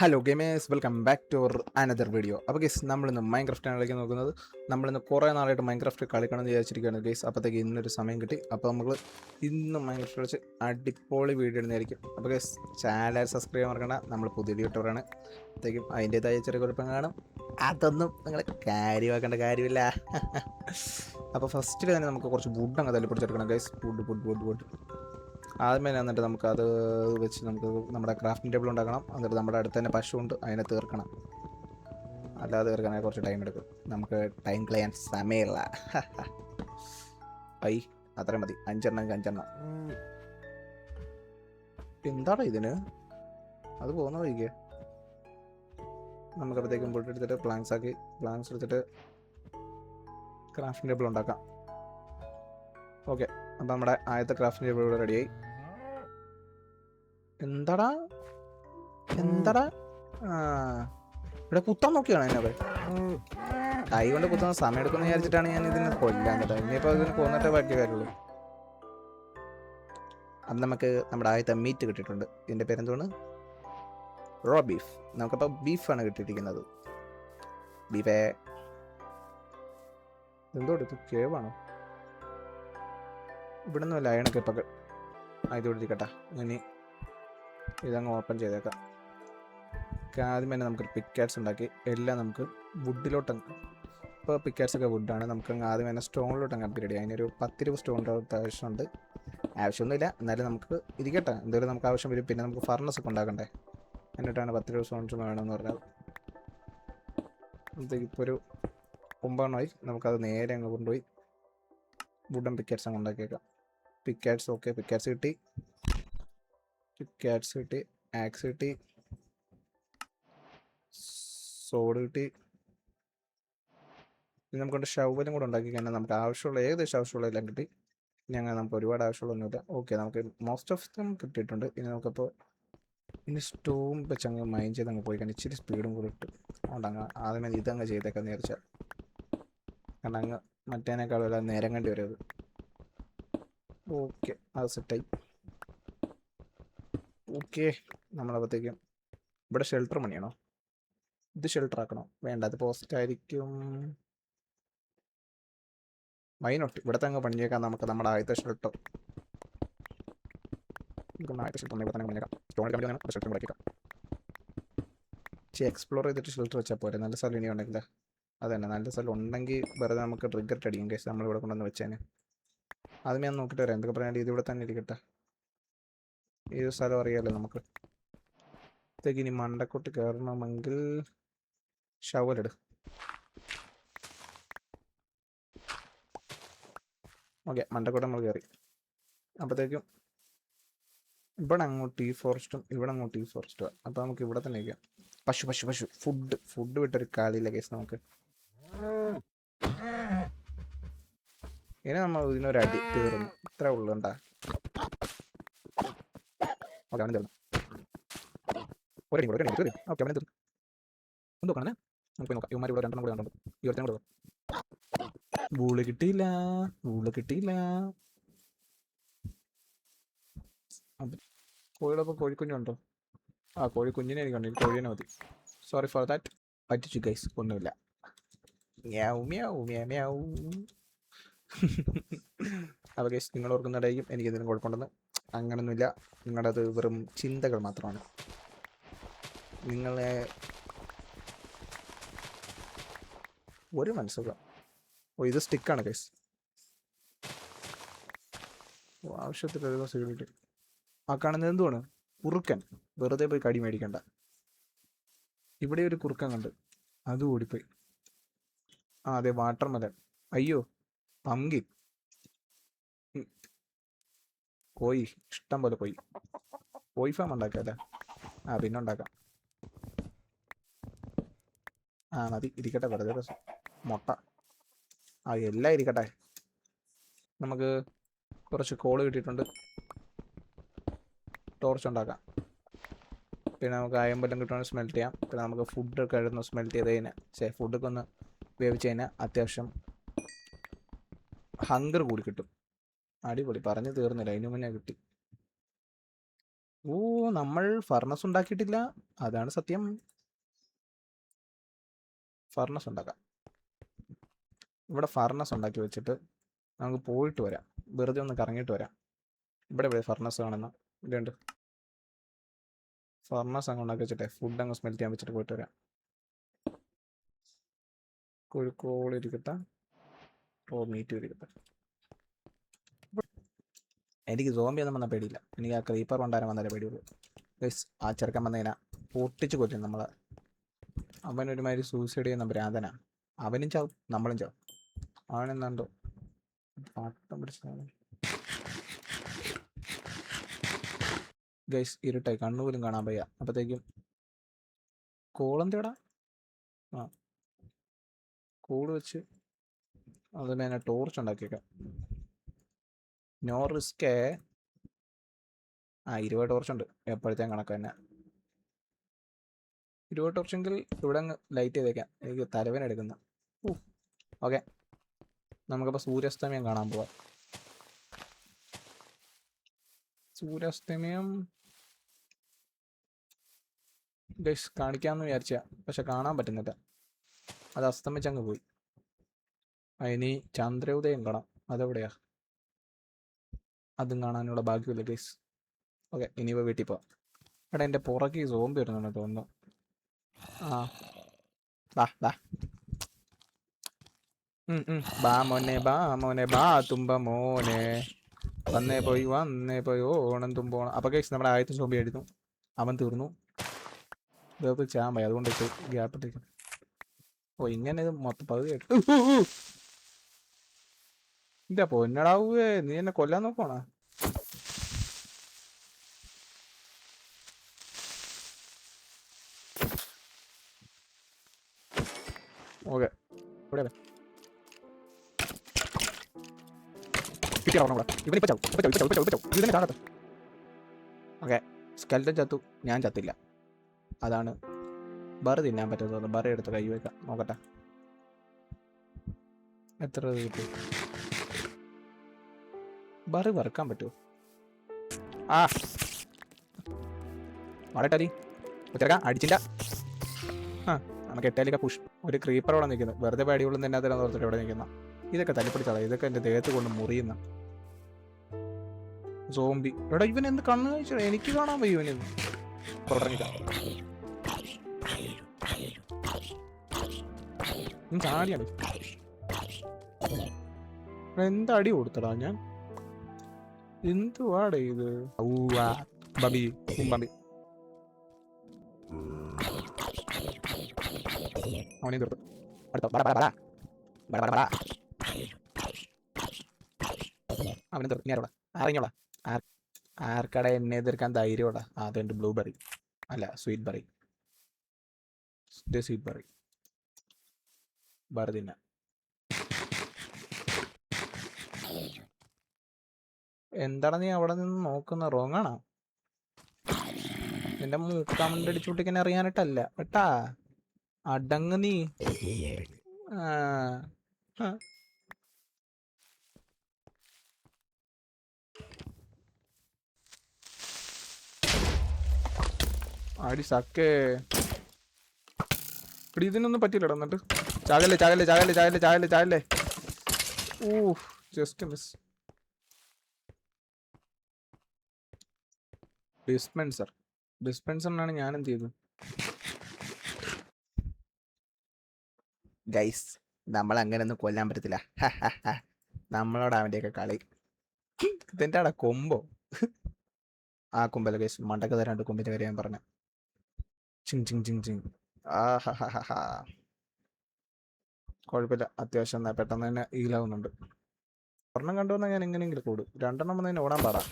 Hello gamers, welcome back to our another video. അപ്പോൾ guys, നമ്മളിന്ന് മൈൻക്രാഫ്റ്റാണ് കളിക്കാൻ നോക്കുന്നത്. നമ്മളിന്ന് കുറേ നാളായിട്ട് മൈൻക്രാഫ്റ്റ് കളിക്കണം എന്ന് വിചാരിച്ചിരിക്കുകയാണ് ഗേസ്. അപ്പോഴത്തേക്ക് ഇന്നൊരു സമയം കിട്ടി. അപ്പോൾ നമ്മൾ ഇന്ന് മൈൻക്രാഫ്റ്റ് കളിച്ച് അടിപൊളി വീഡിയോ ഇടുന്നതായിരിക്കും. അപ്പോൾ ഗേസ്, ചാനൽ സബ്സ്ക്രൈബ് ചെയ്യാൻ മറക്കണ്ട. നമ്മൾ പുതിയ യൂട്യൂബറാണ്. അപ്പോഴത്തേക്കും അതിൻ്റേതായ ചെറിയ കുഴപ്പം കാണും. അതൊന്നും നിങ്ങൾ കാര്യമാക്കേണ്ട കാര്യമില്ല. അപ്പോൾ ഫസ്റ്റിൽ തന്നെ നമുക്ക് കുറച്ച് വുഡ് അങ്ങ് തല്ലിപ്പൊടിച്ചെടുക്കണം ഗേസ്. വുഡ് ആദ്യമേ എന്നിട്ട് നമുക്കത് വെച്ച് നമുക്ക് നമ്മുടെ ക്രാഫ്റ്റിംഗ് ടേബിൾ ഉണ്ടാക്കണം. എന്നിട്ട് നമ്മുടെ അടുത്ത് തന്നെ പശു ഉണ്ട്, അതിനെ തീർക്കണം. അല്ലാതെ തീർക്കാനായി കുറച്ച് ടൈം എടുക്കും. നമുക്ക് ടൈം കളയാൻ സമയമില്ല. ഐ അത്രയും മതി. 5 എണ്ണം. എന്താണ് ഇതിന് അത് പോകുന്ന വഴിക്ക് നമുക്കപ്പോഴത്തേക്കും പൊട്ടെടുത്തിട്ട് പ്ലാങ്സ് എടുത്തിട്ട് ക്രാഫ്റ്റിംഗ് ടേബിൾ ഉണ്ടാക്കാം. ഓക്കെ, അപ്പം നമ്മുടെ ആദ്യത്തെ ക്രാഫ്റ്റിംഗ് ടേബിൾ ഇവിടെ റെഡിയായി. എന്താടാ ഇവിടെ കുത്താൻ നോക്കിയാണ് എന്നെ കൈ കൊണ്ട് കുത്തുന്ന സമയം എടുക്കുന്ന വിചാരിച്ചിട്ടാണ് ഞാൻ ഇതിനെ കൊല്ലാൻ കേട്ടോ. ഇനിയിപ്പോൾ ഇതിന് കൊന്നിട്ടേ ബാക്കി കാര്യമുള്ളൂ. അപ്പം നമുക്ക് നമ്മുടെ ആദ്യത്തെ മീറ്റ് കിട്ടിയിട്ടുണ്ട്. ഇതിൻ്റെ പേരെന്താണ്? Raw beef. നമുക്കപ്പോൾ ബീഫാണ് കിട്ടിയിരിക്കുന്നത്. ബീഫേ എന്തോ ഇത് കേവാണോ? ഇവിടെ നിന്നല്ല അയണൊക്കെ ഇപ്പം ഇത് കൊടുത്തിക്കട്ടെ. ഇനി ഇതങ്ങ് ഓപ്പൺ ചെയ്തേക്കാം. ആദ്യം തന്നെ നമുക്കൊരു പിക്കാറ്റ്സ് ഉണ്ടാക്കി എല്ലാം നമുക്ക് വുഡിലോട്ടങ്ങ്. ഇപ്പോൾ പിക്കാറ്റ്സൊക്കെ വുഡാണ്. നമുക്കങ്ങ് ആദ്യം തന്നെ സ്റ്റോണിലോട്ടങ്ങ് അപ്ഗ്രേഡ് ചെയ്യാം. അതിനൊരു 10 സ്റ്റോണിൻ്റെ ആവശ്യമുണ്ട്. ആവശ്യമൊന്നുമില്ല, എന്നാലും നമുക്ക് ഇരിക്കട്ടെ. എന്തായാലും നമുക്ക് ആവശ്യം വരും. പിന്നെ നമുക്ക് ഫർണസ് ഒക്കെ ഉണ്ടാക്കണ്ടേ, എന്നിട്ടാണ് 10 സ്റ്റോൺസ് വേണമെന്ന് പറഞ്ഞത്. അപ്പോഴത്തേക്ക് ഇപ്പോൾ ഒരു 9 എണ്ണമായി. നമുക്കത് നേരെ അങ്ങ് കൊണ്ടുപോയി വുഡൻ പിക്കാറ്റ്സ് അങ്ങ് ഉണ്ടാക്കിയേക്കാം. പിക്കാറ്റ്സ് ഓക്കെ, പിക്കാറ്റ്സ് കിട്ടി. ആക്സ് കിട്ടി, സോഡ് കിട്ടി. ഇനി നമുക്ക് ഷവലും കൂടെ ഉണ്ടാക്കി കഴിഞ്ഞാൽ നമുക്ക് ഏകദേശം ആവശ്യമുള്ള എല്ലാം കിട്ടി. ഇനി അങ്ങനെ നമുക്ക് ഒരുപാട് ആവശ്യമുള്ളൊന്നുമില്ല. ഓക്കെ, നമുക്ക് മോസ്റ്റ് ഓഫ് ദം കിട്ടിയിട്ടുണ്ട്. ഇനി സ്റ്റോം വെച്ച് അങ്ങ് മൈൻഡ് ചെയ്ത് അങ്ങ് പോയി കഴിഞ്ഞാൽ ഇച്ചിരി സ്പീഡും കൂടി ഇട്ട് അതുകൊണ്ട് ആദ്യമേ ഇതങ്ങ് ചെയ്തേക്കാന്ന് വിചാരിച്ചാൽ. കാരണം അങ്ങ് മറ്റേനേക്കാളും എല്ലാം നേരം കണ്ടി വരും. ഓക്കെ, അത് സെറ്റായി. ഓക്കെ, നമ്മളപ്പോഴത്തേക്കും ഇവിടെ ഷെൽട്ടർ പണിയാണോ? ഇത് ഷെൽട്ടർ ആക്കണോ? വേണ്ട, അത് പോസ്റ്റ് ആയിരിക്കും. വൈനോട്ട് ഇവിടത്തെ അങ്ങ് പണിഞ്ഞേക്കാം. നമുക്ക് നമ്മുടെ ആദ്യത്തെ ഷെൽട്ടർ എക്സ്പ്ലോർ ചെയ്തിട്ട് ഷെൽട്ടർ വെച്ചാൽ പോരെ. നല്ല സ്ഥലം ഇനി ഉണ്ടെങ്കിൽ അതന്നെ, നല്ല സ്ഥലം ഉണ്ടെങ്കിൽ വെറുതെ നമുക്ക് ട്രിഗർ അടിക്കും കേസ് നമ്മളിവിടെ കൊണ്ടുവന്ന് വെച്ചേനെ. ആദ്യം ഞാൻ നോക്കിയിട്ട് വരാം. എന്തൊക്കെ പറയാണ്ട് ഇതിവിടെ തന്നെ ഇരിക്കട്ടെ. ഈ സ്ഥലം അറിയാമല്ലോ നമുക്ക്. ഇനി മണ്ടക്കോട്ട് കയറണമെങ്കിൽ ഷവലെട്. ഓക്കെ, മണ്ടക്കോട്ട് നമ്മൾ കയറി. അപ്പോഴത്തേക്കും ഇവിടെ അങ്ങോട്ട് ഈ ഫോറസ്റ്റും ഇവിടെ അങ്ങോട്ട് ഈ ഫോറസ്റ്റും. അപ്പോൾ നമുക്ക് ഇവിടെ തന്നെ ഇരിക്കാം. പശു ഫുഡ് വിട്ടൊരു കളിയില്ല കേസ് നമുക്ക്. ഇനി നമ്മൾ ഇതിനൊരു അടി തീർന്നു. ഇത്ര ഉള്ളുണ്ടാ. ഓക്കെ, അവനെ തീർന്നു. ഓക്കെ, അവനെ തീർന്നു. എന്തോ കാണാനേ നമുക്ക് നോക്കാം. ഇവന്മാർ ഇവിടെ 2 കൂടെ കണ്ടു. ഈ ഒരുത്തനും കൂടെ ബൂള് കിട്ടിയില്ല. കോഴികളപ്പോൾ കോഴിക്കുഞ്ഞുണ്ടോ? ആ, കോഴിക്കുഞ്ഞിനെ എനിക്ക് കണ്ടില്ല. കോഴിനെ മതി. Sorry for that. പറ്റിച്ചു ഗൈസ്, ഒന്നുമില്ല. അപ്പോൾ ഗൈസ്, നിങ്ങൾ ഓർക്കുന്നുണ്ടായിരിക്കും എനിക്കെന്തെങ്കിലും കുഴപ്പമുണ്ടെന്ന്. അങ്ങനൊന്നുമില്ല. നിങ്ങളുടെ അത് വെറും ചിന്തകൾ മാത്രമാണ്. നിങ്ങളെ ഒരു മനസ്സുഖം. ഇത് സ്റ്റിക്കാണ് ഗൈസ്. ആവശ്യത്തിലൊരു സിഗരറ്റ്. ആ കാണുന്നത് എന്തുവാണ്? കുറുക്കൻ. വെറുതെ പോയി കടി മേടിക്കണ്ട. ഇവിടെ ഒരു കുറുക്കൻ കണ്ട്, അത് ഓടിപ്പോയി. ആ അതെ, വാട്ടർമെലൻ. അയ്യോ, പംകിൻ. കോഴി ഇഷ്ടം പോലെ കോഴി ഫാം ഉണ്ടാക്കാം അല്ലേ? ആ, പിന്നെ ഉണ്ടാക്കാം. ആ മതി, ഇരിക്കട്ടെ. വെറുതെ രസം. മുട്ട ആ എല്ലാം ഇരിക്കട്ടെ. നമുക്ക് കുറച്ച് കോള് കിട്ടിയിട്ടുണ്ട്. ടോർച്ച് ഉണ്ടാക്കാം. പിന്നെ നമുക്ക് അയമ്പലം കിട്ടുവാണെങ്കിൽ സ്മെൽറ്റ് ചെയ്യാം. പിന്നെ നമുക്ക് ഫുഡൊക്കെ ആയിരുന്നു സ്മെൽറ്റ് ചെയ്ത് കഴിഞ്ഞാൽ ഫുഡൊക്കെ ഒന്ന് വേവിച്ച് കഴിഞ്ഞാൽ അത്യാവശ്യം ഹങ്കർ കൂടി കിട്ടും. അടിപൊളി, പറഞ്ഞു തീർന്നില്ല, അതിന് മുന്നേ കിട്ടി. ഓ, നമ്മൾ ഫർണസ് ഉണ്ടാക്കിയിട്ടില്ല. അതാണ് സത്യം. ഫർണസ് ഉണ്ടാക്കാം. ഇവിടെ ഫർണസ് ഉണ്ടാക്കി വെച്ചിട്ട് നമുക്ക് പോയിട്ട് വരാം. വെറുതെ ഒന്ന് കറങ്ങിയിട്ട് വരാം. ഇവിടെ ഫർണസ് കാണുന്ന ഇതുണ്ട്. ഫർണസ് അങ്ങ് ഉണ്ടാക്കി വെച്ചിട്ടെ ഫുഡ് അങ്ങ് സ്മെൽ ചെയ്യാൻ വെച്ചിട്ട് പോയിട്ട് വരാം. കോഴിക്കോളിരിക്കട്ടെ. ഓ, മീറ്റ് ഇരിക്കട്ടെ. എനിക്ക് സോംബി ഒന്നും വന്ന പേടിയില്ല. എനിക്ക് ആ ക്രീപ്പർ കൊണ്ടാരം വന്നാലേ പേടിയുള്ളൂ. ആ ചെറുക്കൻ വന്നതിനാ പൊട്ടിച്ച് കൊല്ലും നമ്മളെ. അവനൊരുമാതിരി സൂസൈഡ് ചെയ്യുന്ന ഭ്രാന്തനാ. അവനും ചാവും, നമ്മളും ചാവും. അവനെന്താണ്ടോ പാട്ടം പിടിച്ചതാണ്. ഗൈസ്, ഇരുട്ടായി, കണ്ണുപോലും കാണാൻ വയ്യ. അപ്പത്തേക്കും കോളെന്തേടാ? ആ, കോള് വെച്ച് അതിന് തന്നെ ടോർച്ച് ഉണ്ടാക്കിയേക്കാം. നോ റിസ്കേ. 20 ടോർച്ചുണ്ട്. എപ്പോഴത്തേക്കും കണക്ക് തന്നെ. 20 ടോർച്ചെങ്കിൽ ഇവിടെ അങ്ങ് ലൈറ്റ് ചെയ്തേക്കാം. എനിക്ക് തലവേന എടുക്കുന്ന. ഓക്കെ, നമുക്കപ്പോൾ സൂര്യാസ്തമയം കാണാൻ പോവാം. സൂര്യാസ്തമയം ഗൈസ് കാണിക്കാമെന്ന് വിചാരിച്ച, പക്ഷെ കാണാൻ പറ്റുന്നില്ല. അത് അസ്തമിച്ചങ്ങ് പോയി. ഇനി ചന്ദ്രോദയം കാണാം. അതെവിടെയാ? അതും കാണാനുള്ള ഭാഗ്യമില്ല ഗൈസ്. ഓക്കെ, ഇനിയിപ്പോൾ വീട്ടിൽ പോവാം. എടാ, എൻ്റെ പുറകെ സോംബി വരുന്നുണ്ടെന്ന് തോന്നുന്നു. ആ, ബാ ബാ. ബാ മോനെ, ബാ മോനെ, ബാ തുമ്പ മോനെ. വന്നേ പോയി ഓണം തുമ്പോണം. അപ്പോൾ ഗൈസ്, നമ്മുടെ ആദ്യത്തെ സോംബി ആയിരുന്നു. അവൻ തീർന്നു. വേറെ ചാമ്പായി, അതുകൊണ്ട് ഇപ്പോൾ ഗ്യാപ്പ് ഇട്ടിരിക്കും. ഓ, ഇങ്ങനെ ഇത് മൊത്തം പകുതി ആയിട്ട്. ഇല്ല പൊന്നടാവേ, നീ എന്നെ കൊല്ലാൻ നോക്കണ. ഓക്കെ, ഇവിടെ കിട്ടിയ ഓർമ്മ. ഇവനിപ്പോ ചാവും. ഇതിനെ കാണാത്ത. ഓക്കെ, സ്കെൽറ്റൻ ചത്തു, ഞാൻ ചത്തില്ല. അതാണ് ബറ് തിന്നാൻ പറ്റുന്നത്. ബറ് എടുത്ത് കൈ വെക്കാം, നോക്കട്ടെ എത്ര കിട്ടും. ബറ് വറുക്കാൻ പറ്റുമോ? ആ, വളട്ടരി ചെറുക്കാം അടിച്ചില്ല. ആ, നമുക്ക് എട്ടാലിക്ക പുഷ്. ഒരു ക്രീപ്പറോടെ നിൽക്കുന്നത്. വെറുതെ പേടിയുള്ളൂ തന്നെ അതിനെ ഓർത്തിട്ട് ഇവിടെ നിൽക്കുന്ന. ഇതൊക്കെ തല്ലിപ്പിടിച്ചാളാ. ഇതൊക്കെ എൻ്റെ ദേഹത്ത് കൊണ്ട് മുറിയുന്ന സോംബി. എടാ, ഇവൻ എന്ത് കണ്ണ് കഴിച്ചു? എനിക്ക് കാണാൻ വയ്യ ഇവനെന്ന്. പുറത്തിറങ്ങിക്കാം. ചാടിയാണ്. എന്താ അടി കൊടുത്തടാ ഞാൻ? എന്തുവാടേ ഇത്? ബബി ബബി അവനെ തീർത്തു. അവനെ തീർത്തു. ഞാൻ അവിടെ അറിഞ്ഞോളാം. ആർക്കട എന്നെ എതിർക്കാൻ ധൈര്യമുള്ള? അതുണ്ട് ബ്ലൂബെറി അല്ല sweet berry. Sweet berry bury തിന്ന. എന്താണ് നീ അവിടെ നിന്ന് നോക്കുന്ന? റോങ് ആണോ? നിന്റെ മൂക്കാമണ്ട് അടിച്ചുട്ടിങ്ങനെ അറിയാനിട്ടല്ല കേട്ടാ. അടങ്ങ് നീ. അടി സക്കേ. ഇവിടെ ഇതിനൊന്നും പറ്റില്ലടാ. എന്നിട്ട് ചാകല്ലേ. Just miss. ഡിസ്പെൻസറിനാണ് ഞാൻ എന്ത് ചെയ്തു? ഗൈസ്, നമ്മൾ അങ്ങനെ ഒന്നും കൊല്ലാൻ പറ്റത്തില്ല. നമ്മളോട് അവൻ്റെയൊക്കെ കളി. ഇതെന്താടാ കൊമ്പോ? ആ കൊമ്പല്ല ഗൈസ്, മണ്ടക്ക് തരാണ്ട് കൊമ്പിന്റെ കാര്യം ഞാൻ പറഞ്ഞ. ചിങ് ചിങ് ചിങ് ചിങ്. കുഴപ്പമില്ല, അത്യാവശ്യം പെട്ടെന്ന് തന്നെ ഈലാവുന്നുണ്ട്. ഒരെണ്ണം കണ്ടുവന്നാൽ ഞാൻ എങ്ങനെയെങ്കിലും കൂടും. രണ്ടെണ്ണം വന്ന് തന്നെ ഓടാൻ പാടാ.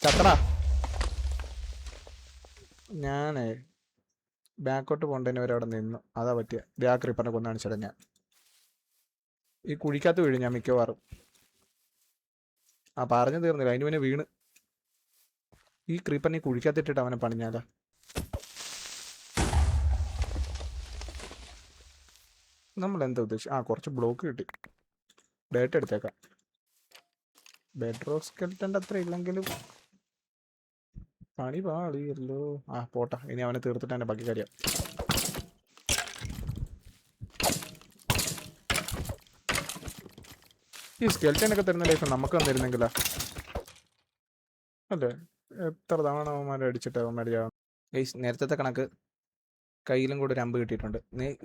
ചത്തടാ. ഞാനേ ബാക്കോട്ട് പോകേണ്ടതിന് വരെ അവിടെ നിന്നു. അതാ പറ്റിയ. ബാക്ക് ക്രീപ്പറിനെ കൊന്നു കാണിച്ചിടാം ഞാൻ. ഈ കുഴിക്കകത്ത് വീഴും ഞാൻ മിക്കവാറും. പറഞ്ഞു തീർന്നില്ല. അതിന് പിന്നെ വീണ്. ഈ ക്രീപ്പറിനെ കുഴിക്കകത്തിട്ടിട്ട് അവനെ പണിഞ്ഞാലോ? നമ്മൾ എന്താ ഉദ്ദേശിച്ചു? കുറച്ച് ബ്ലോക്ക് കിട്ടി. ഡേറ്റ എടുത്തേക്കാം. ബെഡ്റോക്ക് സ്കെൽറ്റൻ്റെ അത്ര ഇല്ലെങ്കിലും പണി പാളിയല്ലോ. ആ പോട്ടെ, ഇനി അവനെ തീർത്തിട്ട് എൻ്റെ ബാക്കി കാര്യം. ഈ സ്കെൽറ്റനൊക്കെ തരുന്ന ലൈഫ് നമുക്ക് വന്നിരുന്നെങ്കിലാ അല്ലേ? എത്ര തവണ അവന്മാരെ അടിച്ചിട്ട് അവന്മാർ നേരത്തെ കണക്ക് കയ്യിലും കൂടെ ഒരു അമ്പ് കിട്ടിയിട്ടുണ്ട്.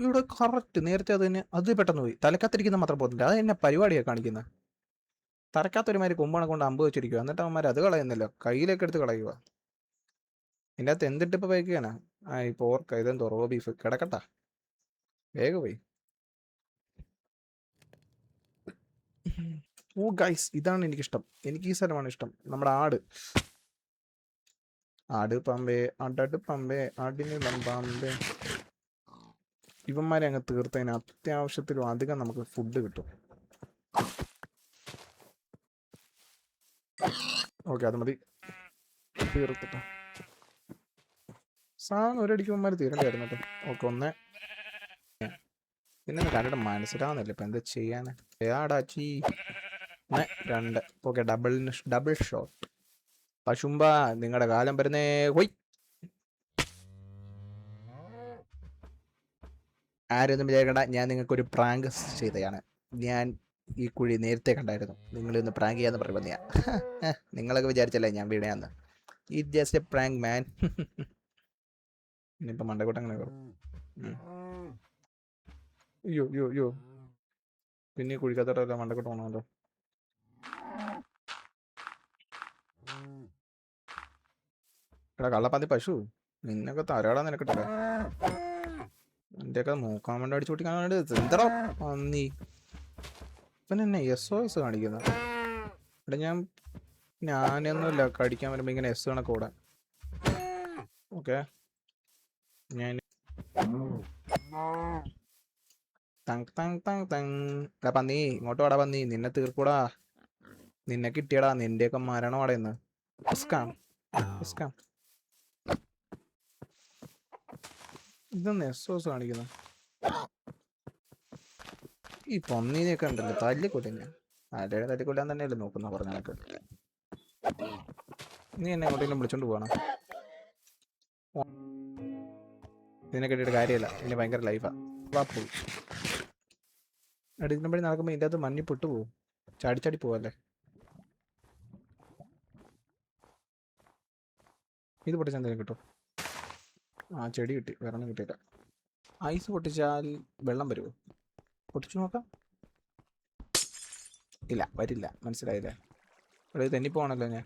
ഇവിടെ കറക്റ്റ് നേരത്തെ അത് പെട്ടെന്ന് പോയി. തലക്കത്തിരിക്കുന്ന മാത്രം പോകുന്നില്ല. അത് എന്നെ പരിപാടിയാണ് കാണിക്കുന്നത്. തലക്കാത്തൊരുമാതിരി കൊമ്പാണ് കൊണ്ട് അമ്പ് വെച്ചിരിക്കുക. എന്നിട്ട് അവന്മാർ അത് കളയുന്നില്ല, കയ്യിലേക്ക് എടുത്ത് കളയുക. ഇതിൻ്റെ അകത്ത് എന്തിട്ട് ഇപ്പം വയ്ക്കുകയാണ്? ആ ഇപ്പോൾ ഓർക്ക ഇതെന്തോ റോ ബീഫ് കിടക്കട്ടാ, വേഗം പോയി. ഓ ഗൈസ്, ഇതാണ് എനിക്കിഷ്ടം. എനിക്ക് ഈ സ്ഥലമാണ് ഇഷ്ടം. നമ്മുടെ ആട് പമ്പേ അടട് പമ്പേ ആടിന് പമ്പേ. ഇവന്മാരെ അങ്ങ് തീർത്തതിന് അത്യാവശ്യത്തിലും അധികം നമുക്ക് ഫുഡ് കിട്ടും. ഓക്കെ, അത് മതി. തീർത്തിട്ട സാധനം ഒരടിക്കുമ്പോൾ തീരണ്ടായിരുന്നു കേട്ടോ. ഓക്കെ, ഒന്ന് പിന്നെ കണ്ടിട്ട് മനസ്സിലാവുന്നില്ല ഇപ്പം എന്താ ചെയ്യാന്. ഏടാച്ചി 2. Okay, double shot. പശുമ്പ നിങ്ങളുടെ കാലം വരുന്നേ. ഹൊയ്, ആരൊന്നും വിചാരിക്കണ്ട, ഞാൻ നിങ്ങൾക്കൊരു പ്രാങ്ക് ചെയ്തതാണ്. ഞാൻ ഈ കുഴി നേരത്തെ കണ്ടായിരുന്നു. നിങ്ങളിന്ന് പ്രാങ്ക് ചെയ്യാന്ന് പറയുന്ന നിങ്ങളൊക്കെ വിചാരിച്ചല്ലേ ഞാൻ വീണയാന്ന്. ഇറ്റ് ജസ്റ്റ് എ പ്രാങ്ക് മാൻ. ഇനിയിപ്പോൾ മണ്ടക്കോട്ട് അങ്ങനെ അയ്യോ പിന്നെ കുഴിക്കാത്തോട്ടല്ല മണ്ടക്കോട്ട് പോകണമല്ലോ. എടാ കള്ളപ്പാതി പശു, നിന്നൊക്കെ തരാടാ നിനക്കിട്ടല്ലേ. എന്റെയൊക്കെ നോക്കാൻ വേണ്ടി അടിച്ചു പൊട്ടിക്കാൻ വേണ്ടി എന്താ പന്നി. ഇവൻ എന്നെ SOS കാണിക്കുന്ന. ഇവിടെ ഞാനൊന്നുമില്ല കടിക്കാൻ വരുമ്പോ ഇങ്ങനെ S കണക്ക് ഓടാൻ. ഓക്കെ, ഞാൻ പന്നി ഇങ്ങോട്ട് വാടാ പന്നി, നിന്നെ തീർക്കൂടാ. നിന്നെ കിട്ടിയടാ, നിന്റെയൊക്കെ മരണമാടാ ഇന്ന്. ഇതൊന്ന് SOS കാണിക്കുന്നു. ഈ പന്നീനെയൊക്കെ ഉണ്ടല്ലോ തല്ലിക്കൊല്ലില്ല. ആരുടെ തല്ലിക്കൊല്ലാൻ തന്നെയല്ലേ നോക്കുന്ന പറഞ്ഞാൽ. നീ എന്നെ എങ്ങോട്ടെങ്കിലും വിളിച്ചോണ്ട് പോകണം. ഇതിനെ കിട്ടിയിട്ട് കാര്യമില്ല, ഇനി ഭയങ്കര ലൈഫാ. പോയി അടിക്കുമ്പോഴേ നടക്കുമ്പോൾ ഇതിൻ്റെ അകത്ത് മഞ്ഞ് പൊട്ടു പോവും. ചാടി പോവല്ലേ. ഇത് പൊട്ടിച്ചാൽ എന്തെങ്കിലും കിട്ടും? ആ ചെടി കിട്ടി, വേറെ ഒന്നും കിട്ടിയില്ല. ഐസ് പൊട്ടിച്ചാൽ വെള്ളം വരുമോ? പൊട്ടിച്ചു നോക്കാം. ഇല്ല, വരില്ല. മനസ്സിലായില്ലേ? ഇവിടെ തെന്നിപ്പോവാണല്ലോ ഞാൻ.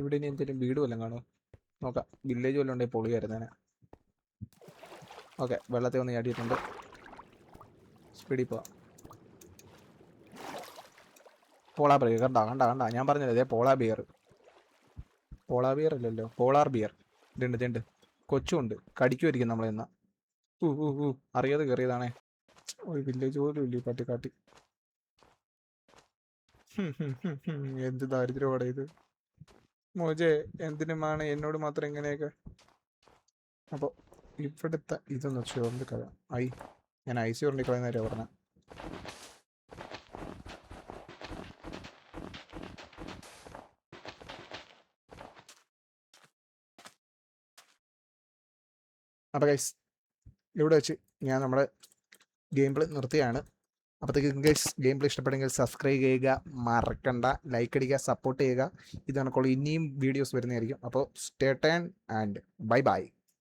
ഇവിടെ ഇനി എന്തെങ്കിലും വീട് വല്ലതും കാണുമോ നോക്കാം. വില്ലേജ് വല്ലതും ഉണ്ടെങ്കിൽ പൊളിയായിരുന്നേനെ. ഓക്കെ, വെള്ളത്തിൽ ഒന്ന് ചാടിയിട്ടുണ്ട്. സ്പീഡിൽ പോവാം. പോളാർ ബിയർ കണ്ട ഞാൻ പറഞ്ഞത് ഇതേ പോളാർ ബിയർ അല്ലല്ലോ, പോളാർ ബിയർ. ഇതുണ്ട് കൊച്ചുണ്ട്, കടിക്കുമായിരിക്കും നമ്മളെന്നാ. അറിയാതെ കയറിയതാണേ. ഒരു വില്ലേജ് പോലും ഇല്ല പട്ടിക്കാട്ടി. എന്ത് ദാരിദ്ര്യമാണ് ഇത് മോജെ, എന്തിനുമാണ് എന്നോട് മാത്രം ഇങ്ങനെയൊക്കെ. അപ്പോൾ ഇവിടുത്തെ ഇതൊന്ന് ചോറിൻ്റെ കഥ. ഞാൻ ഐസ് ചോറിൻ്റെ നേരെ പറഞ്ഞ. അപ്പോൾ ഗൈസ്, ഇവിടെ വെച്ച് ഞാൻ നമ്മുടെ ഗെയിം പ്ലേ നിർത്തിയാണ്. അപ്പോഴത്തേക്ക് ഗൈസ് ഗെയിം പ്ലേ ഇഷ്ടപ്പെടുമെങ്കിൽ സബ്സ്ക്രൈബ് ചെയ്യുക, മറക്കണ്ട, ലൈക്ക് അടിക്കുക, സപ്പോർട്ട് ചെയ്യുക. ഇത് കണക്കുള്ള ഇനിയും വീഡിയോസ് വരുന്നതായിരിക്കും. അപ്പോൾ സ്റ്റേ ടേൺ ആൻഡ് ബൈ.